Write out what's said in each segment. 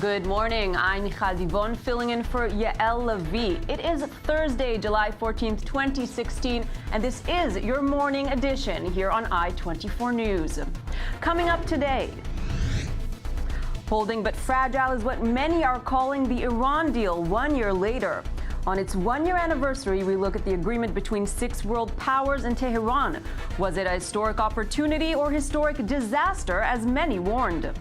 Good morning. I'm Divon filling in for Yael Levi. It is Thursday, July 14th, 2016, and this is your morning edition here on i24 News. Coming up today, holding but fragile is what many are calling the Iran deal 1 year later. On its one-year anniversary, we look at the agreement between 6 world powers and Tehran. Was it a historic opportunity or historic disaster, as many warned?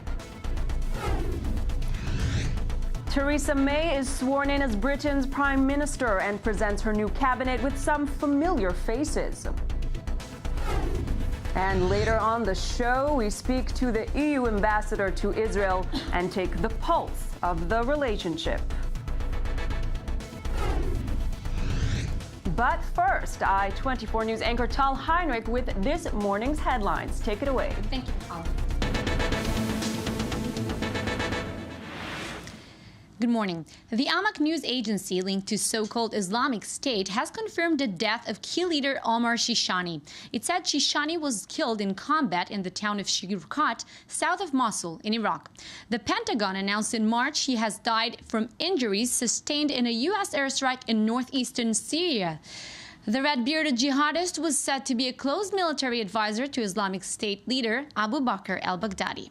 Theresa May is sworn in as Britain's Prime Minister and presents her new cabinet with some familiar faces. And later on the show, we speak to the EU ambassador to Israel and take the pulse of the relationship. But first, i24 News anchor Tal Heinrich with this morning's headlines. Take it away. Thank you, Tal. Good morning. The Amaq news agency linked to so-called Islamic State has confirmed the death of key leader Omar Shishani. It said Shishani was killed in combat in the town of Shirkat, south of Mosul, in Iraq. The Pentagon announced in March he has died from injuries sustained in a U.S. airstrike in northeastern Syria. The red-bearded jihadist was said to be a close military advisor to Islamic State leader Abu Bakr al-Baghdadi.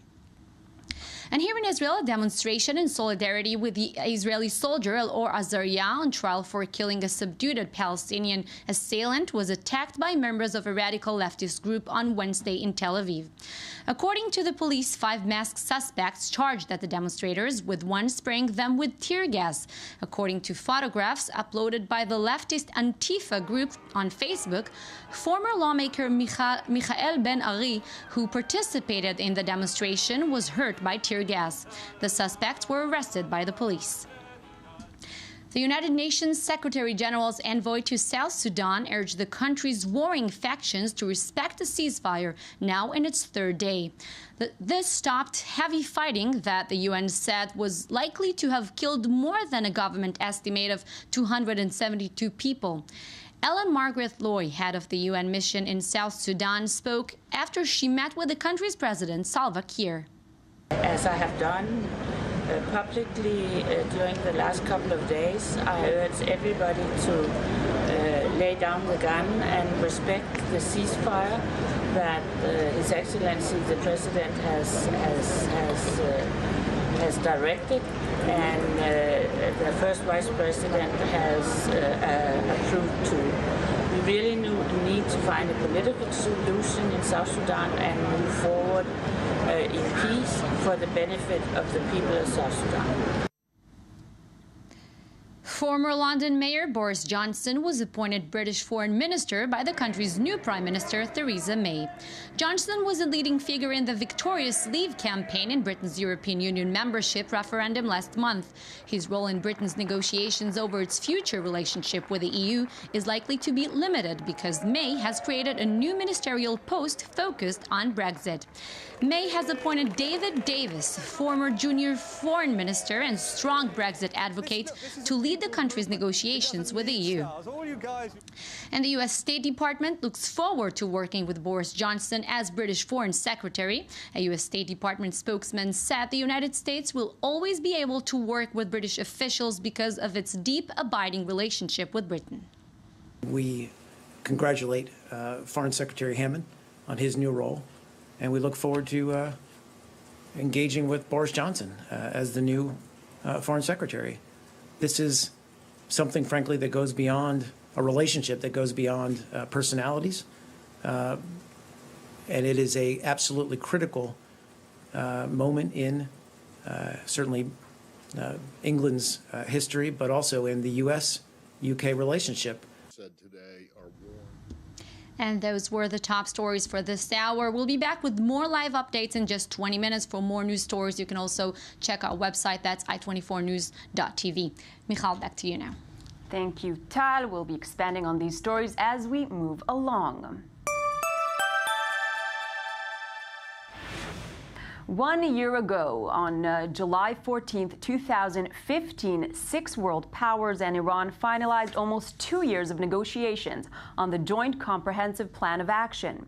And here in Israel, a demonstration in solidarity with the Israeli soldier Elor Azaria on trial for killing a subdued Palestinian assailant was attacked by members of a radical leftist group on Wednesday in Tel Aviv. According to the police, 5 masked suspects charged at the demonstrators, with one spraying them with tear gas. According to photographs uploaded by the leftist Antifa group on Facebook, former lawmaker Michael Ben-Ari, who participated in the demonstration, was hurt by tear gas. The suspects were arrested by the police. The United Nations Secretary General's envoy to South Sudan urged the country's warring factions to respect the ceasefire, now in its 3rd day. This stopped heavy fighting that the UN said was likely to have killed more than a government estimate of 272 people. Ellen Margaret Loy, head of the UN mission in South Sudan, spoke after she met with the country's president, Salva Kiir. As I have done publicly during the last couple of days, I urge everybody to lay down the gun and respect the ceasefire that His Excellency the President has directed, and the First Vice President has approved to. We really need to find a political solution in South Sudan and move forward in peace for the benefit of the people of South Sudan. Former London Mayor Boris Johnson was appointed British Foreign Minister by the country's new Prime Minister, Theresa May. Johnson was a leading figure in the victorious Leave campaign in Britain's European Union membership referendum last month. His role in Britain's negotiations over its future relationship with the EU is likely to be limited because May has created a new ministerial post focused on Brexit. May has appointed David Davis, former junior foreign minister and strong Brexit advocate, to lead the country's negotiations with the EU. And the U.S. State Department looks forward to working with Boris Johnson as British Foreign Secretary. A U.S. State Department spokesman said the United States will always be able to work with British officials because of its deep, abiding relationship with Britain. We congratulate Foreign Secretary Hammond on his new role, and we look forward to engaging with Boris Johnson as the new Foreign Secretary. This is something, frankly, that goes beyond a relationship, that goes beyond personalities. And it is a absolutely critical moment in certainly England's history, but also in the U.S.-UK relationship. Said today are warned. And those were the top stories for this hour. We'll be back with more live updates in just 20 minutes. For more news stories, you can also check our website. That's i24news.tv. Michal, back to you now. Thank you, Tal. We'll be expanding on these stories as we move along. 1 year ago, on July 14th, 2015, 6 world powers and Iran finalized almost 2 years of negotiations on the Joint Comprehensive Plan of Action.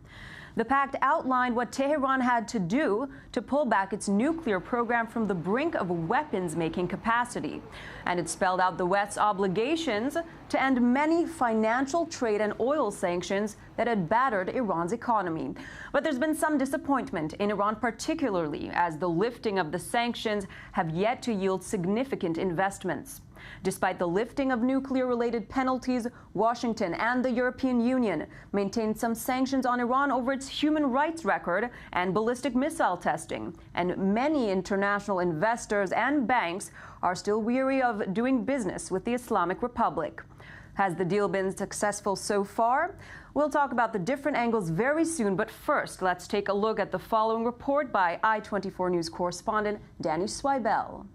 The pact outlined what Tehran had to do to pull back its nuclear program from the brink of weapons-making capacity. And it spelled out the West's obligations to end many financial, trade, and oil sanctions that had battered Iran's economy. But there's been some disappointment in Iran, particularly as the lifting of the sanctions have yet to yield significant investments. Despite the lifting of nuclear-related penalties, Washington and the European Union maintained some sanctions on Iran over its human rights record and ballistic missile testing. And many international investors and banks are still weary of doing business with the Islamic Republic. Has the deal been successful so far? We'll talk about the different angles very soon, but first, let's take a look at the following report by i24 News correspondent Danny Swibel.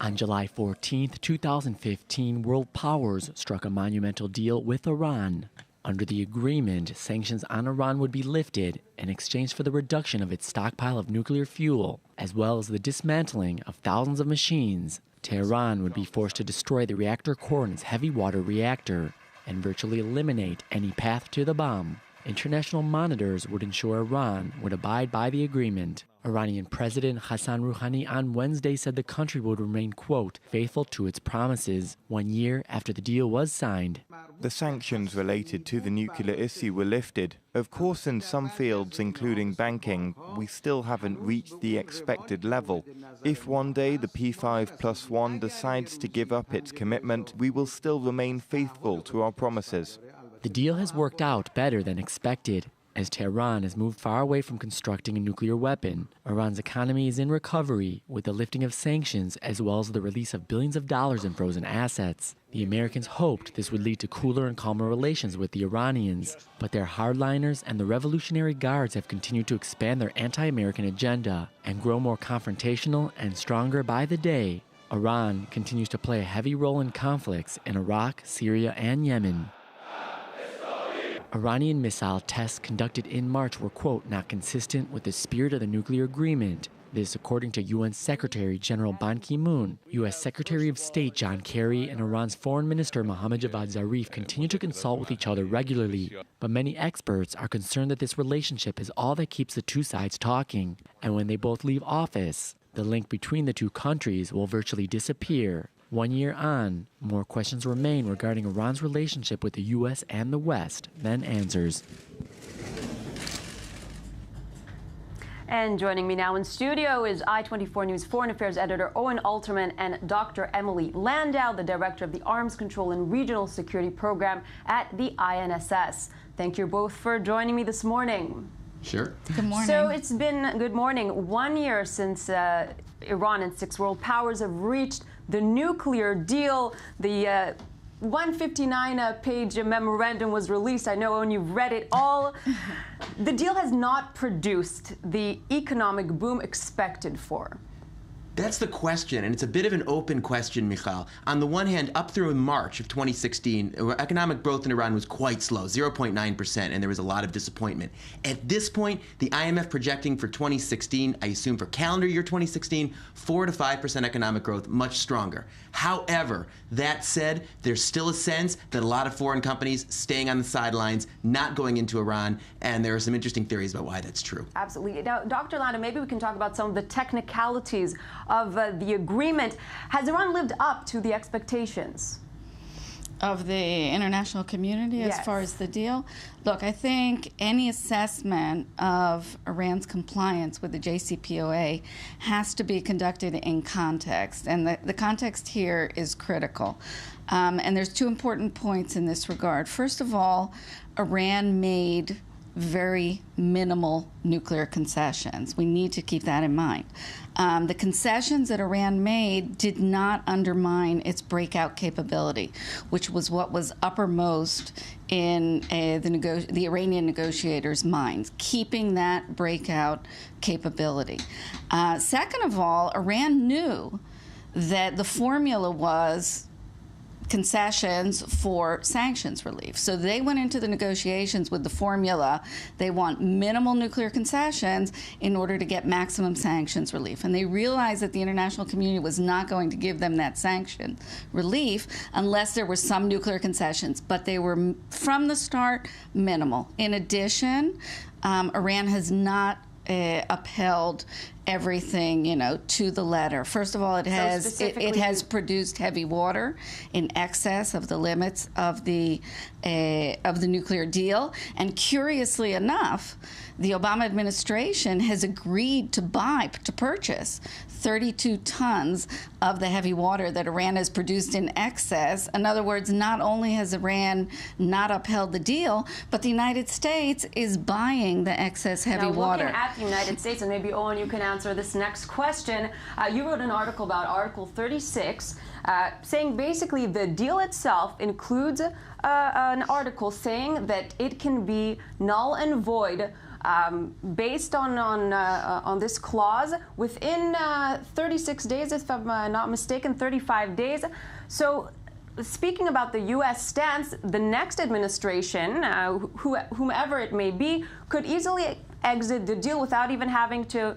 On July 14, 2015, world powers struck a monumental deal with Iran. Under the agreement, sanctions on Iran would be lifted in exchange for the reduction of its stockpile of nuclear fuel, as well as the dismantling of thousands of machines. Tehran would be forced to destroy the reactor core in its heavy water reactor and virtually eliminate any path to the bomb. International monitors would ensure Iran would abide by the agreement. Iranian President Hassan Rouhani on Wednesday said the country would remain, quote, faithful to its promises 1 year after the deal was signed. The sanctions related to the nuclear issue were lifted. Of course, in some fields, including banking, we still haven't reached the expected level. If one day the P5+1 decides to give up its commitment, we will still remain faithful to our promises. The deal has worked out better than expected. As Tehran has moved far away from constructing a nuclear weapon, Iran's economy is in recovery with the lifting of sanctions as well as the release of billions of dollars in frozen assets. The Americans hoped this would lead to cooler and calmer relations with the Iranians, but their hardliners and the Revolutionary Guards have continued to expand their anti-American agenda and grow more confrontational and stronger by the day. Iran continues to play a heavy role in conflicts in Iraq, Syria, and Yemen. Iranian missile tests conducted in March were, quote, not consistent with the spirit of the nuclear agreement. This according to UN Secretary General Ban Ki-moon. U.S. Secretary of State John Kerry and Iran's Foreign Minister Mohammad Javad Zarif continue to consult with each other regularly. But many experts are concerned that this relationship is all that keeps the two sides talking. And when they both leave office, the link between the two countries will virtually disappear. 1 year on, more questions remain regarding Iran's relationship with the U.S. and the West than answers. And joining me now in studio is i24 News Foreign Affairs editor Owen Alterman and Dr. Emily Landau, the director of the Arms Control and Regional Security Program at the INSS. Thank you both for joining me this morning. Sure. Good morning. So it's been, good morning, 1 year since Iran and 6 world powers have reached the nuclear deal. The 159-page memorandum was released. I know, Owen, you've read it all. The deal has not produced the economic boom expected for. That's the question, and it's a bit of an open question, Michal. On the one hand, up through March of 2016, economic growth in Iran was quite slow, 0.9%, and there was a lot of disappointment. At this point, the IMF projecting for 2016, I assume for calendar year 2016, 4 to 5% economic growth, much stronger. However, that said, there's still a sense that a lot of foreign companies staying on the sidelines, not going into Iran, and there are some interesting theories about why that's true. Absolutely. Now, Dr. Landau, maybe we can talk about some of the technicalities of the agreement. Has Iran lived up to the expectations of the international community as far as the deal? Look, I think any assessment of Iran's compliance with the JCPOA has to be conducted in context, and the context here is critical. And there's two important points in this regard. First of all, Iran made very minimal nuclear concessions. We need to keep that in mind. The concessions that Iran made did not undermine its breakout capability, which was what was uppermost in the Iranian negotiators' minds, keeping that breakout capability. Second of all, Iran knew that the formula was concessions for sanctions relief. So they went into the negotiations with the formula, they want minimal nuclear concessions in order to get maximum sanctions relief. And they realized that the international community was not going to give them that sanction relief unless there were some nuclear concessions. But they were, from the start, minimal. In addition, Iran has not upheld everything, to the letter. First of all, it has produced heavy water in excess of the limits of the nuclear deal. And curiously enough, the Obama administration has agreed to purchase 32 tons of the heavy water that Iran has produced in excess. In other words, not only has Iran not upheld the deal, but the United States is buying the excess heavy water. Looking at the United States, and maybe Owen, you can answer this next question. You wrote an article about Article 36, saying basically the deal itself includes an article saying that it can be null and void based on this clause within 36 days, if I'm not mistaken, 35 days. So, speaking about the U.S. stance, the next administration, whomever it may be, could easily exit the deal without even having to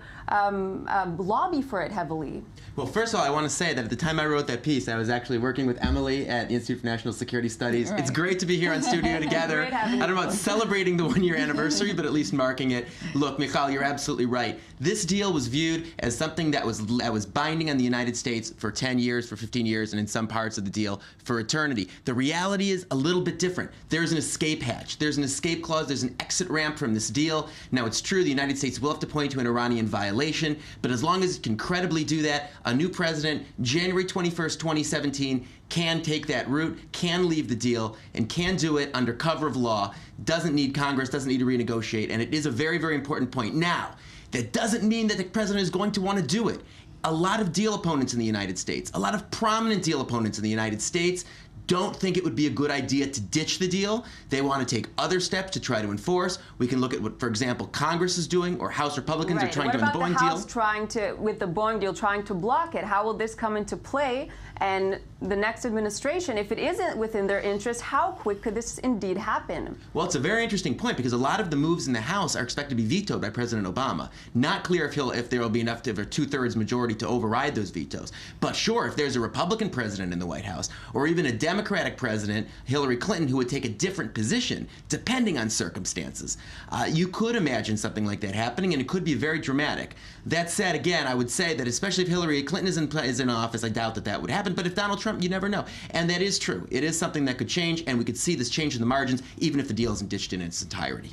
lobby for it heavily. Well, first of all, I want to say that at the time I wrote that piece, I was actually working with Emily at the Institute for National Security Studies. Right. It's great to be here on studio together. I don't know about celebrating the one-year anniversary, but at least marking it. Look, Michal, you're absolutely right. This deal was viewed as something that was binding on the United States for 10 years, for 15 years, and in some parts of the deal for eternity. The reality is a little bit different. There's an escape hatch. There's an escape clause. There's an exit ramp from this deal. Now, it's true the United States will have to point to an Iranian violation, but as long as it can credibly do that, a new president, January 21st, 2017, can take that route, can leave the deal, and can do it under cover of law, doesn't need Congress, doesn't need to renegotiate, and it is a very, very important point. Now, that doesn't mean that the president is going to want to do it. A lot of deal opponents in the United States, a lot of prominent deal opponents in the United States, don't think it would be a good idea to ditch the deal. They want to take other steps to try to enforce. We can look at what, for example, Congress is doing, or House Republicans are trying to do on the Boeing deal. What about the House trying to, with the Boeing deal, trying to block it? How will this come into play? And the next administration, if it isn't within their interest, how quick could this indeed happen? Well, it's a very interesting point because a lot of the moves in the House are expected to be vetoed by President Obama. Not clear if there will be enough of a two-thirds majority to override those vetoes. But sure, if there's a Republican president in the White House, or even a Democratic president, Hillary Clinton, who would take a different position, depending on circumstances, you could imagine something like that happening, and it could be very dramatic. That said, again, I would say that especially if Hillary Clinton is in office, I doubt that would happen. But if Donald Trump, you never know. And that is true. It is something that could change, and we could see this change in the margins, even if the deal isn't ditched in its entirety.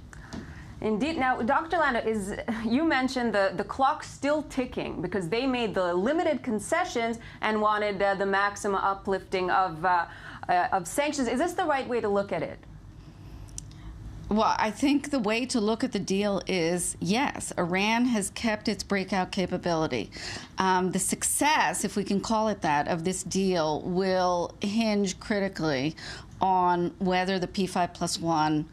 Indeed. Now, Dr. Landa, you mentioned the clock still ticking because they made the limited concessions and wanted the maximum uplifting of sanctions. Is this the right way to look at it? Well, I think the way to look at the deal is, yes, Iran has kept its breakout capability. The success, if we can call it that, of this deal will hinge critically on whether the P5+1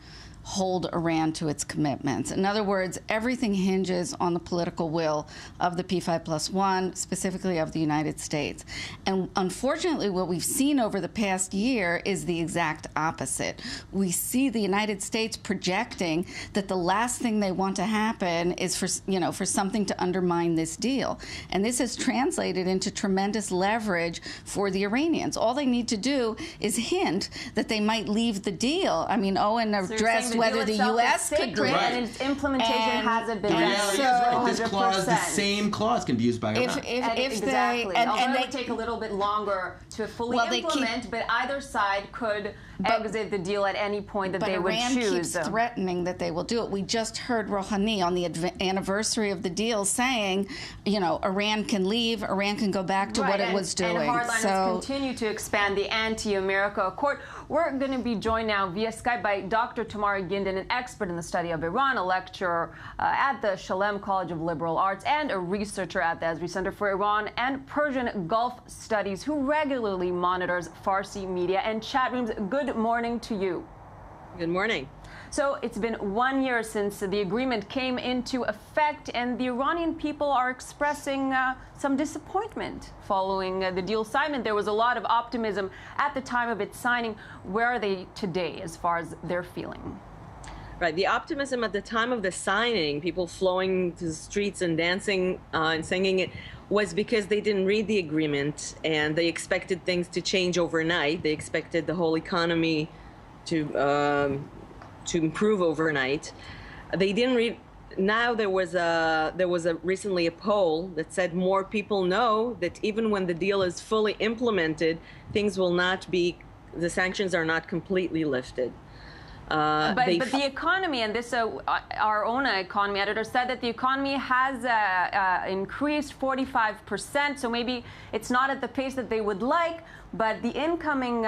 hold Iran to its commitments. In other words, everything hinges on the political will of the P5+1, specifically of the United States. And unfortunately, what we've seen over the past year is the exact opposite. We see the United States projecting that the last thing they want to happen is for something to undermine this deal. And this has translated into tremendous leverage for the Iranians. All they need to do is hint that they might leave the deal. I mean, Owen addressed whether the U.S. could grant, and its implementation hasn't been done. So this clause, the same clause, can be used by Iran. Exactly. Although it would take a little bit longer to fully implement, but either side could exit the deal at any point that they would choose. But Iran keeps threatening that they will do it. We just heard Rouhani on the anniversary of the deal saying, Iran can leave, Iran can go back to what it was doing. And hardliners continue to expand the anti-America accord. We're going to be joined now via Skype by Dr. Tamara Gindin, an expert in the study of Iran, a lecturer at the Shalem College of Liberal Arts, and a researcher at the Esri Center for Iran and Persian Gulf Studies, who regularly monitors Farsi media and chat rooms. Good morning to you. Good morning. So it's been 1 year since the agreement came into effect, and the Iranian people are expressing some disappointment following the deal signing. There was a lot of optimism at the time of its signing. Where are they today as far as their feeling? Right. The optimism at the time of the signing, people flowing to the streets and dancing and singing it, was because they didn't read the agreement and they expected things to change overnight. They expected the whole economy to improve overnight. They didn't read. Now there was recently a poll that said more people know that even when the deal is fully implemented, things will not be. The sanctions are not completely lifted. But the economy, and this our own economy editor said that the economy has increased 45%. So maybe it's not at the pace that they would like, but the incoming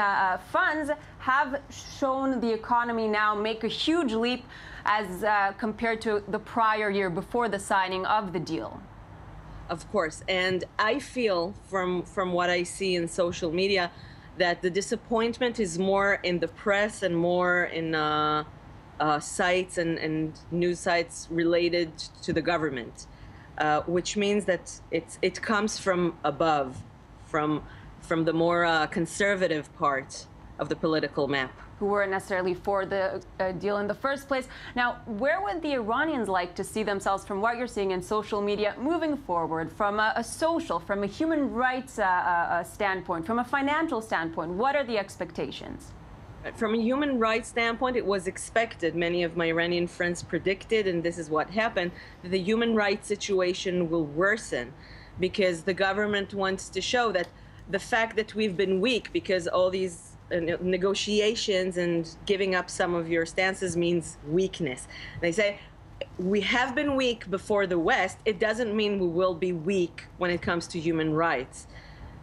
funds have shown the economy now make a huge leap as compared to the prior year before the signing of the deal. Of course, and I feel from what I see in social media that the disappointment is more in the press and more in sites and news sites related to the government, which means that it comes from above, from the more conservative part of the political map, who weren't necessarily for the deal in the first place. Now, where would the Iranians like to see themselves from what you're seeing in social media moving forward, from a social, from a human rights standpoint, from a financial standpoint? What are the expectations? From a human rights standpoint, it was expected. Many of my Iranian friends predicted, and this is what happened, that the human rights situation will worsen because the government wants to show that the fact that we've been weak because all these negotiations and giving up some of your stances means weakness. They say we have been weak before the West. It doesn't mean we will be weak when it comes to human rights.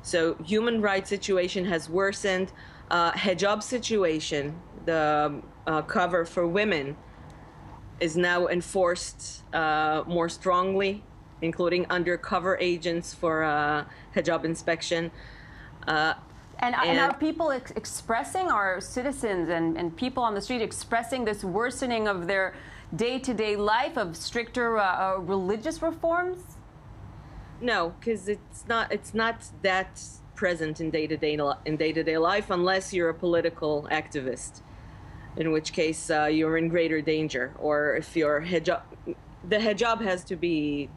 So human rights situation has worsened. Hijab situation, the cover for women, is now enforced more strongly, including undercover agents for hijab inspection. And are people expressing, are citizens and people on the street expressing this worsening of their day-to-day life, of stricter religious reforms? No, because it's not that present in day-to-day life unless you're a political activist, in which case you're in greater danger. Or if your hijab, the hijab has to be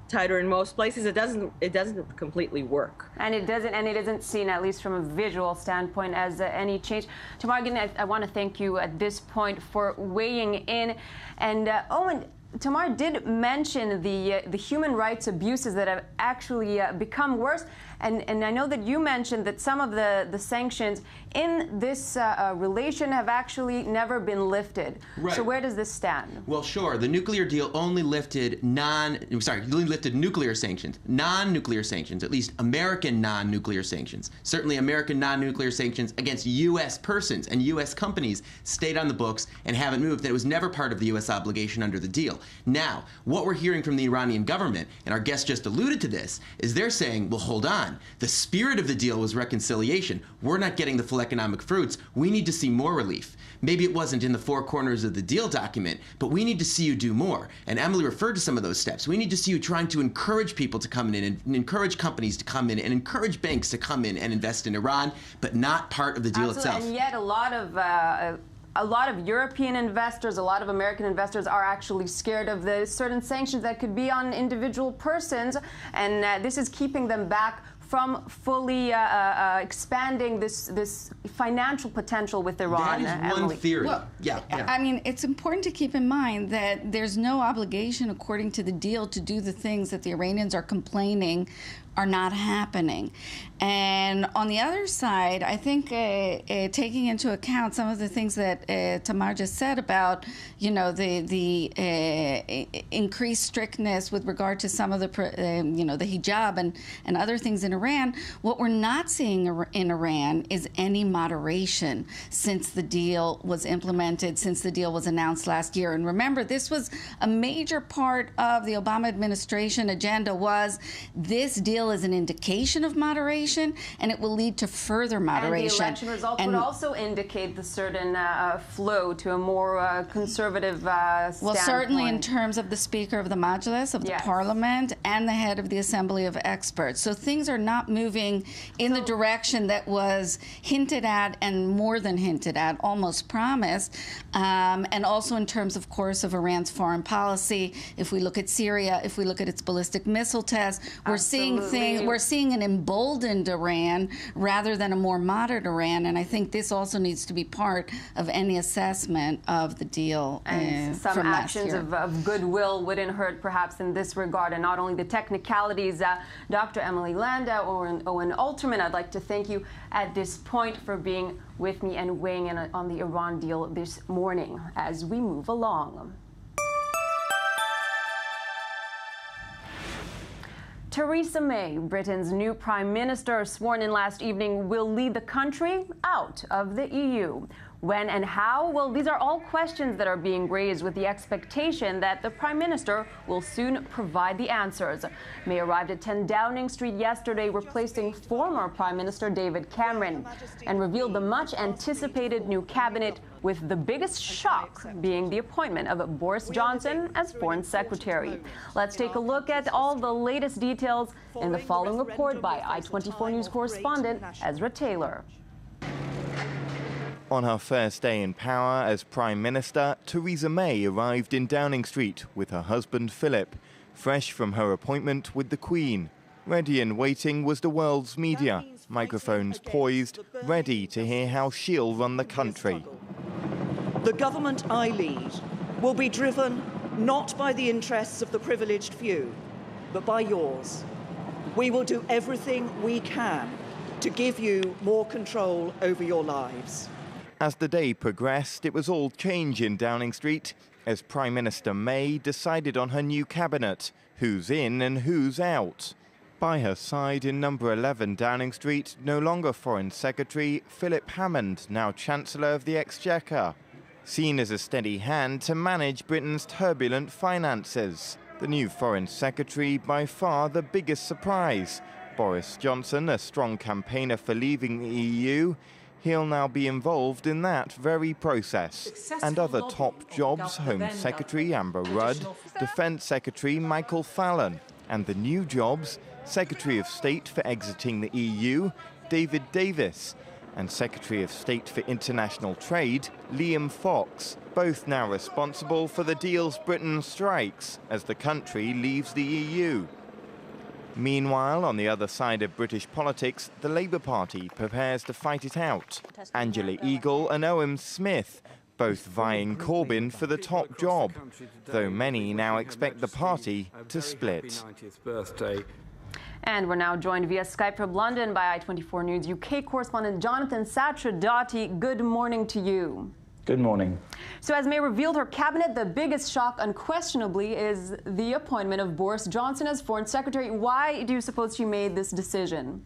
tighter in most places. It doesn't completely work, and it isn't seen, at least from a visual standpoint, as any change. Tamar, I want to thank you at this point for weighing in. And Owen, Tamar did mention the human rights abuses that have actually become worse, and I know that you mentioned that some of the sanctions in this relation have actually never been lifted. Right. So where does this stand? Well, sure. The nuclear deal only lifted nuclear sanctions, non-nuclear sanctions, at least American non-nuclear sanctions. Certainly American non-nuclear sanctions against U.S. persons and U.S. companies stayed on the books and haven't moved. That it was never part of the U.S. obligation under the deal. Now, what we're hearing from the Iranian government, and our guest just alluded to this, is they're saying, well, hold on. The spirit of the deal was reconciliation. We're not getting the full economic fruits. We need to see more relief. Maybe it wasn't in the four corners of the deal document, but we need to see you do more. And Emily referred to some of those steps. We need to see you trying to encourage people to come in and encourage companies to come in and encourage banks to come in and invest in Iran, but not part of the deal itself. And yet a lot of European investors, a lot of American investors are actually scared of the certain sanctions that could be on individual persons, and this is keeping them back from fully expanding this financial potential with Iran. That is one theory. Well, yeah. I mean, it's important to keep in mind that there's no obligation, according to the deal, to do the things that the Iranians are complaining are not happening. And on the other side, I think taking into account some of the things that Tamar just said about, the increased strictness with regard to some of the, the hijab and other things in Iran, what we're not seeing in Iran is any moderation since the deal was implemented, since the deal was announced last year. And remember, this was a major part of the Obama administration agenda, was this deal deal is an indication of moderation, and it will lead to further moderation. And the election results would also indicate the certain flow to a more conservative standpoint. Well, certainly in terms of the Speaker of the Majlis, of the Parliament, and the head of the Assembly of Experts. So things are not moving in the direction that was hinted at, and more than hinted at, almost promised. And also in terms, of course, of Iran's foreign policy. If we look at Syria, if we look at its ballistic missile tests, we're seeing an emboldened Iran rather than a more moderate Iran. And I think this also needs to be part of any assessment of the deal. And some actions of goodwill wouldn't hurt, perhaps, in this regard. And not only the technicalities, Dr. Emily Landa or Owen Alterman, I'd like to thank you at this point for being with me and weighing in on the Iran deal this morning as we move along. Theresa May, Britain's new Prime Minister, sworn in last evening, will lead the country out of the EU. When and how? Well, these are all questions that are being raised with the expectation that the Prime Minister will soon provide the answers. May arrived at 10 Downing Street yesterday, replacing former Prime Minister David Cameron, and revealed the much-anticipated new cabinet, with the biggest shock being the appointment of Boris Johnson as Foreign Secretary. Let's take a look at all the latest details in the following report by i24 News correspondent Ezra Taylor. On her first day in power as Prime Minister, Theresa May arrived in Downing Street with her husband Philip, fresh from her appointment with the Queen. Ready and waiting was the world's media, microphones poised, ready to hear how she'll run the country. The government I lead will be driven not by the interests of the privileged few, but by yours. We will do everything we can to give you more control over your lives. As the day progressed, it was all change in Downing Street as Prime Minister May decided on her new cabinet, who's in and who's out. By her side in number 11 Downing Street, no longer Foreign Secretary, Philip Hammond, now Chancellor of the Exchequer, seen as a steady hand to manage Britain's turbulent finances. The new Foreign Secretary, by far the biggest surprise. Boris Johnson, a strong campaigner for leaving the EU, he'll now be involved in that very process. And other top jobs, Home Secretary Amber Rudd, Defence Secretary Michael Fallon, and the new jobs, Secretary of State for exiting the EU, David Davis, and Secretary of State for International Trade, Liam Fox, both now responsible for the deals Britain strikes as the country leaves the EU. Meanwhile, on the other side of British politics, the Labour Party prepares to fight it out. Angela Eagle and Owen Smith, both vying Corbyn for the top job, though many now expect the party to split. And we're now joined via Skype from London by i24 News UK correspondent Jonathan Satradati. Good morning to you. Good morning. So as May revealed her cabinet, the biggest shock unquestionably is the appointment of Boris Johnson as Foreign Secretary. Why do you suppose she made this decision?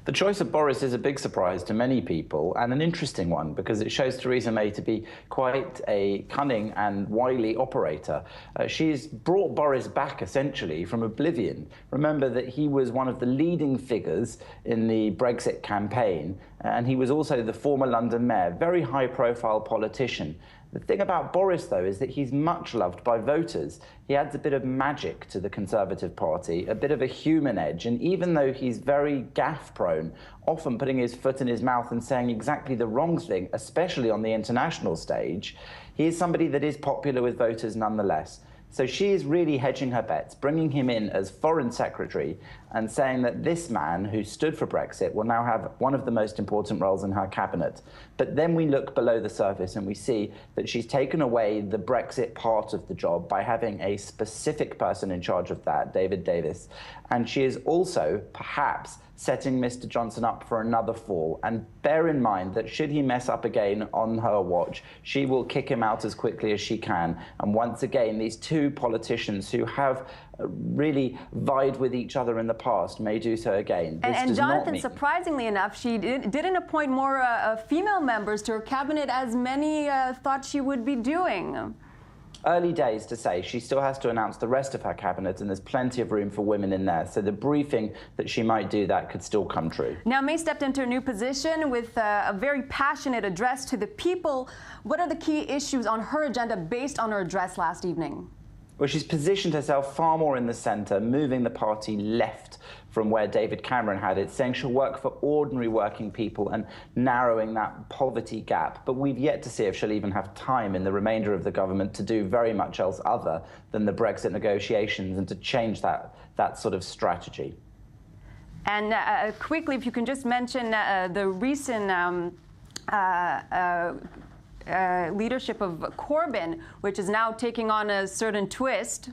The choice of Boris is a big surprise to many people, and an interesting one, because it shows Theresa May to be quite a cunning and wily operator. She's brought Boris back, essentially, from oblivion. Remember that he was one of the leading figures in the Brexit campaign, and he was also the former London mayor, very high-profile politician. The thing about Boris, though, is that he's much loved by voters. He adds a bit of magic to the Conservative Party, a bit of a human edge, and even though he's very gaffe-prone, often putting his foot in his mouth and saying exactly the wrong thing, especially on the international stage, he is somebody that is popular with voters nonetheless. So she is really hedging her bets, bringing him in as Foreign Secretary and saying that this man, who stood for Brexit, will now have one of the most important roles in her cabinet. But then we look below the surface and we see that she's taken away the Brexit part of the job by having a specific person in charge of that, David Davis. And she is also, perhaps, setting Mr. Johnson up for another fall. And bear in mind that should he mess up again on her watch, she will kick him out as quickly as she can. And once again, these two politicians who have really vied with each other in the past may do so again. And Jonathan, surprisingly enough, she didn't appoint more female members to her cabinet as many thought she would be doing. Early days to say. She still has to announce the rest of her cabinet, and there's plenty of room for women in there. So the briefing that she might do that could still come true. Now, May stepped into a new position with a very passionate address to the people. What are the key issues on her agenda based on her address last evening? Well, she's positioned herself far more in the centre, moving the party left from where David Cameron had it, saying she'll work for ordinary working people and narrowing that poverty gap. But we've yet to see if she'll even have time in the remainder of the government to do very much else other than the Brexit negotiations and to change that sort of strategy. And quickly, if you can just mention the recent leadership of Corbyn, which is now taking on a certain twist.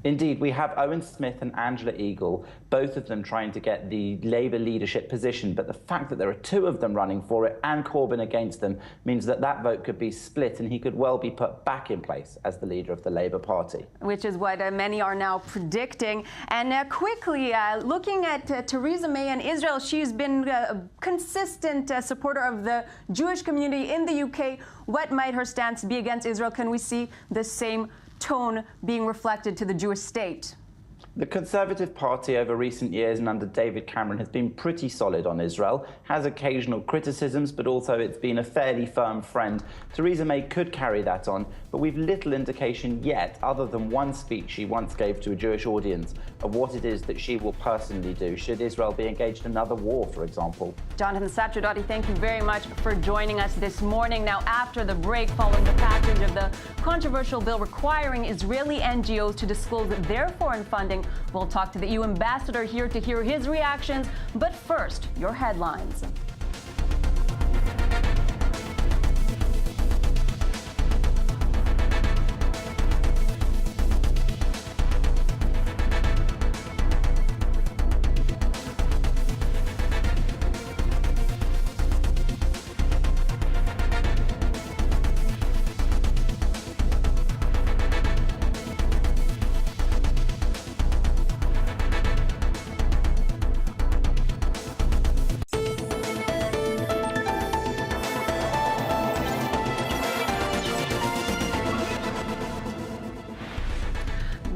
Indeed, we have Owen Smith and Angela Eagle, both of them trying to get the Labour leadership position. But the fact that there are two of them running for it and Corbyn against them means that that vote could be split and he could well be put back in place as the leader of the Labour Party. Which is what many are now predicting. And quickly, looking at Theresa May and Israel, she's been a consistent supporter of the Jewish community in the UK. What might her stance be against Israel? Can we see the same tone being reflected to the Jewish state? The Conservative Party over recent years and under David Cameron has been pretty solid on Israel, has occasional criticisms, but also it's been a fairly firm friend. Theresa May could carry that on, but we've little indication yet, other than one speech she once gave to a Jewish audience, of what it is that she will personally do should Israel be engaged in another war, for example. Jonathan Satcherdoti, thank you very much for joining us this morning. Now, after the break, following the passage of the controversial bill requiring Israeli NGOs to disclose their foreign funding, we'll talk to the EU ambassador here to hear his reactions. But first, your headlines.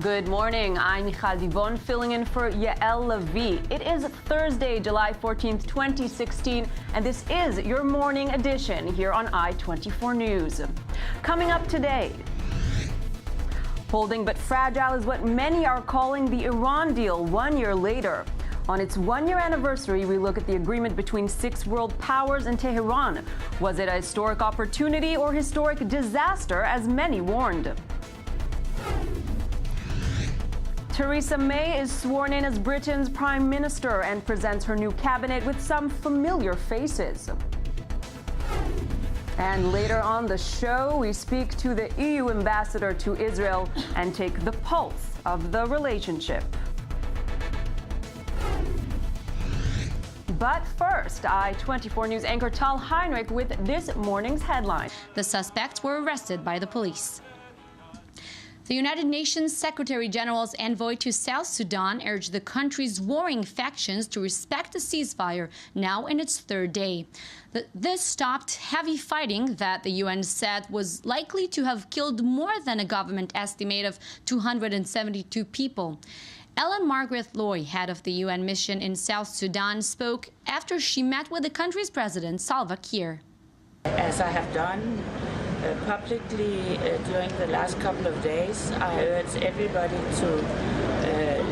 Good morning. I'm Michal Divon, filling in for Yael Levi. It is Thursday, July 14th, 2016, and this is your morning edition here on i24 News. Coming up today, holding but fragile is what many are calling the Iran deal 1 year later. On its 1 year anniversary, we look at the agreement between 6 world powers and Tehran. Was it a historic opportunity or historic disaster, as many warned? Theresa May is sworn in as Britain's Prime Minister and presents her new cabinet with some familiar faces. And later on the show, we speak to the EU ambassador to Israel and take the pulse of the relationship. But first, i24 News anchor Tal Heinrich with this morning's headline. The suspects were arrested by the police. The United Nations Secretary-General's envoy to South Sudan urged the country's warring factions to respect the ceasefire, now in its third day. This stopped heavy fighting that the UN said was likely to have killed more than a government estimate of 272 people. Ellen Margaret Loy, head of the UN mission in South Sudan, spoke after she met with the country's president, Salva Kiir. As I have done publicly during the last couple of days, I urge everybody to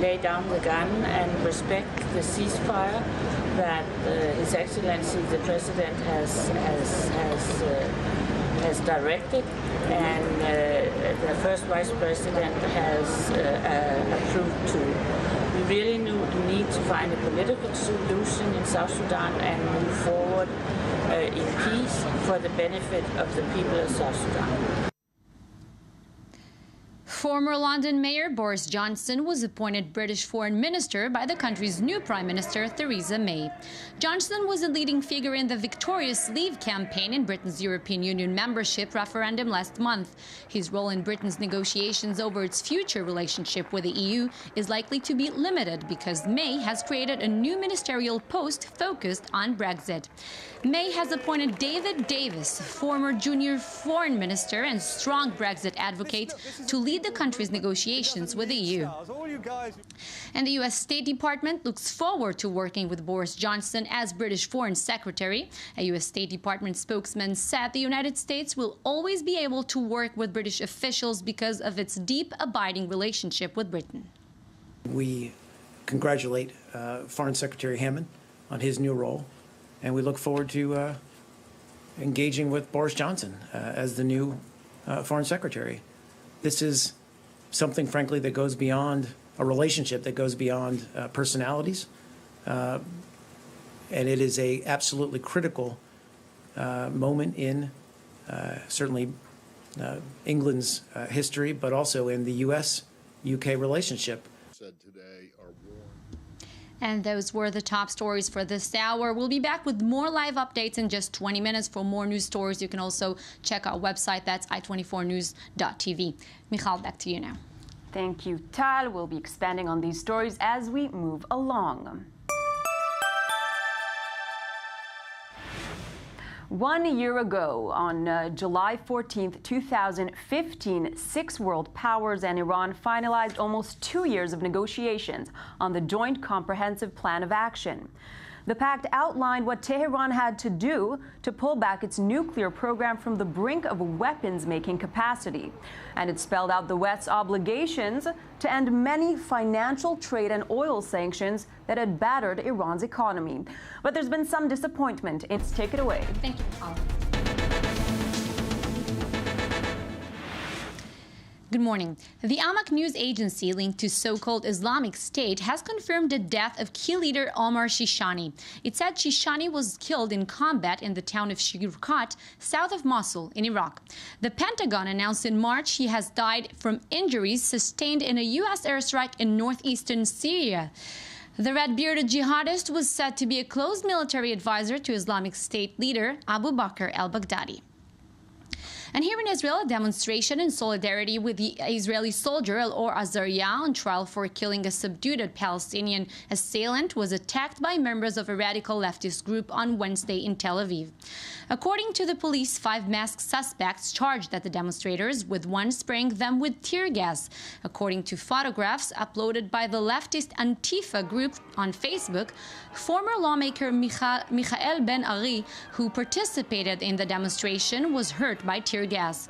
lay down the gun and respect the ceasefire that His Excellency the President has directed, and the First Vice President has approved to. We really need to find a political solution in South Sudan and move forward in peace for the benefit of the people of South Sudan. Former London Mayor Boris Johnson was appointed British Foreign Minister by the country's new Prime Minister, Theresa May. Johnson was a leading figure in the victorious Leave campaign in Britain's European Union membership referendum last month. His role in Britain's negotiations over its future relationship with the EU is likely to be limited because May has created a new ministerial post focused on Brexit. May has appointed David Davis, former junior foreign minister and strong Brexit advocate, to lead the country's negotiations with the EU. And the U.S. State Department looks forward to working with Boris Johnson as British Foreign Secretary. A U.S. State Department spokesman said the United States will always be able to work with British officials because of its deep, abiding relationship with Britain. We congratulate Foreign Secretary Hammond on his new role, and we look forward to engaging with Boris Johnson as the new Foreign Secretary. This is something, frankly, that goes beyond a relationship, that goes beyond personalities. And it is a absolutely critical moment in certainly England's history, but also in the U.S.-UK relationship. And those were the top stories for this hour. We'll be back with more live updates in just 20 minutes. For more news stories, you can also check our website. That's i24news.tv. Michal, back to you now. Thank you, Tal. We'll be expanding on these stories as we move along. 1 year ago, on July 14th, 2015, 6 world powers and Iran finalized almost 2 years of negotiations on the Joint Comprehensive Plan of Action. The pact outlined what Tehran had to do to pull back its nuclear program from the brink of weapons-making capacity. And it spelled out the West's obligations to end many financial, trade, and oil sanctions that had battered Iran's economy. But there's been some disappointment. Let's take it away. Thank you, Paul. Good morning. The Amaq news agency linked to so-called Islamic State has confirmed the death of key leader Omar Shishani. It said Shishani was killed in combat in the town of Shirkat, south of Mosul in Iraq. The Pentagon announced in March he has died from injuries sustained in a U.S. airstrike in northeastern Syria. The red-bearded jihadist was said to be a close military advisor to Islamic State leader Abu Bakr al-Baghdadi. And here in Israel, a demonstration in solidarity with the Israeli soldier Elor Azaria on trial for killing a subdued Palestinian assailant was attacked by members of a radical leftist group on Wednesday in Tel Aviv. According to the police, 5 masked suspects charged at the demonstrators, with one spraying them with tear gas. According to photographs uploaded by the leftist Antifa group on Facebook, former lawmaker Michael Ben Ari, who participated in the demonstration, was hurt by tear gas.